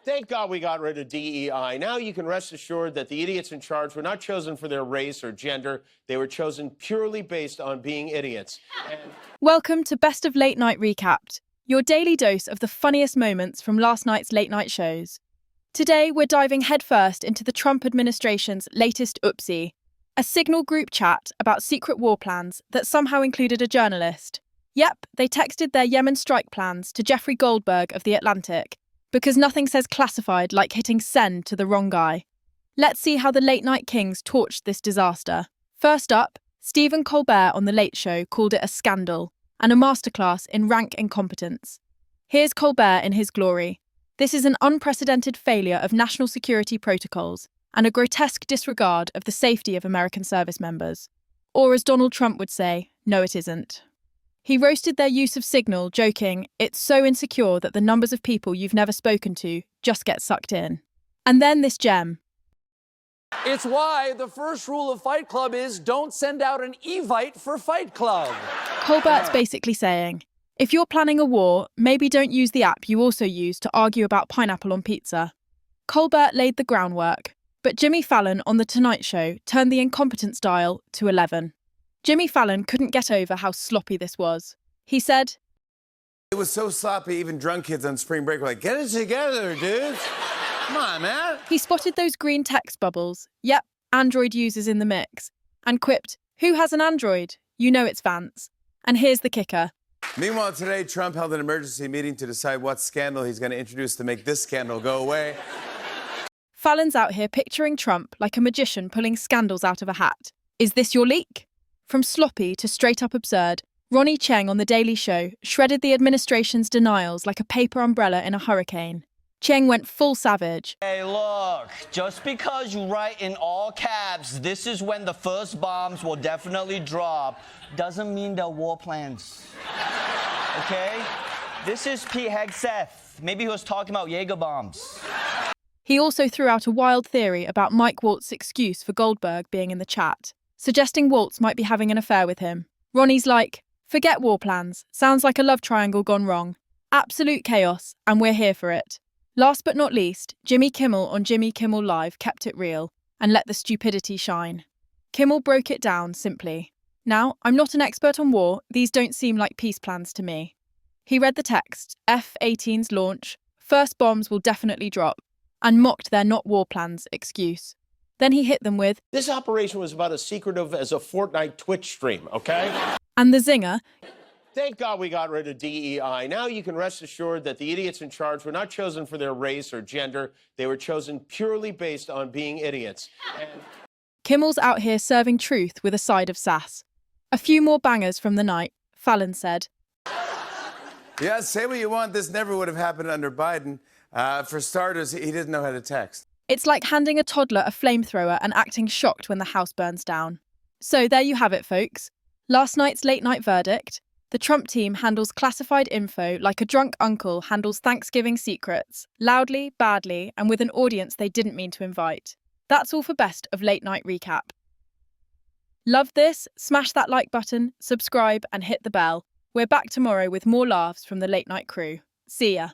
Thank God we got rid of DEI. Now you can rest assured that the idiots in charge were not chosen for their race or gender. They were chosen purely based on being idiots. Welcome to Best of Late Night Recapped, your daily dose of the funniest moments from last night's late night shows. Today, we're diving headfirst into the Trump administration's latest oopsie, a Signal group chat about secret war plans that somehow included a journalist. Yep, they texted their Yemen strike plans to Jeffrey Goldberg of The Atlantic, because nothing says classified like hitting send to the wrong guy. Let's see how the late-night kings torched this disaster. First up, Stephen Colbert on The Late Show called it a scandal and a masterclass in rank incompetence. Here's Colbert in his glory. This is an unprecedented failure of national security protocols and a grotesque disregard of the safety of American service members. Or as Donald Trump would say, no it isn't. He roasted their use of Signal, joking, "It's so insecure that the numbers of people you've never spoken to just get sucked in." And then this gem. It's why the first rule of Fight Club is don't send out an evite for Fight Club. Colbert's basically saying, if you're planning a war, maybe don't use the app you also use to argue about pineapple on pizza. Colbert laid the groundwork, but Jimmy Fallon on The Tonight Show turned the incompetence dial to 11. Jimmy Fallon couldn't get over how sloppy this was. He said, "It was so sloppy, even drunk kids on spring break were like, get it together, dudes. Come on, man." He spotted those green text bubbles, yep, Android users in the mix, and quipped, "Who has an Android? You know it's Vance." And here's the kicker. Meanwhile, today, Trump held an emergency meeting to decide what scandal he's going to introduce to make this scandal go away. Fallon's out here picturing Trump like a magician pulling scandals out of a hat. Is this your leak? From sloppy to straight-up absurd, Rony Chieng on The Daily Show shredded the administration's denials like a paper umbrella in a hurricane. Chieng went full savage. Hey, look, just because you write in all caps, "This is when the first bombs will definitely drop," doesn't mean they're war plans. Okay? This is Pete Hegseth. Maybe he was talking about Jaeger bombs. He also threw out a wild theory about Mike Waltz's excuse for Goldberg being in the chat, suggesting Waltz might be having an affair with him. Ronnie's like, forget war plans, sounds like a love triangle gone wrong. Absolute chaos, and we're here for it. Last but not least, Jimmy Kimmel on Jimmy Kimmel Live kept it real and let the stupidity shine. Kimmel broke it down simply. Now, I'm not an expert on war, these don't seem like peace plans to me. He read the text, F-18's launch, first bombs will definitely drop, and mocked their not war plans excuse. Then he hit them with, This operation was about as secretive as a Fortnite Twitch stream, okay? and the zinger, Thank God we got rid of DEI. Now you can rest assured that the idiots in charge were not chosen for their race or gender. They were chosen purely based on being idiots. Kimmel's out here serving truth with a side of sass. A few more bangers from the night, Fallon said. Yeah, say what you want. This never would have happened under Biden. For starters, he didn't know how to text. It's like handing a toddler a flamethrower and acting shocked when the house burns down. So there you have it, folks. Last night's late-night verdict. The Trump team handles classified info like a drunk uncle handles Thanksgiving secrets, loudly, badly, and with an audience they didn't mean to invite. That's all for Best of Late Night Recap. Love this? Smash that like button, subscribe, and hit the bell. We're back tomorrow with more laughs from the late night crew. See ya.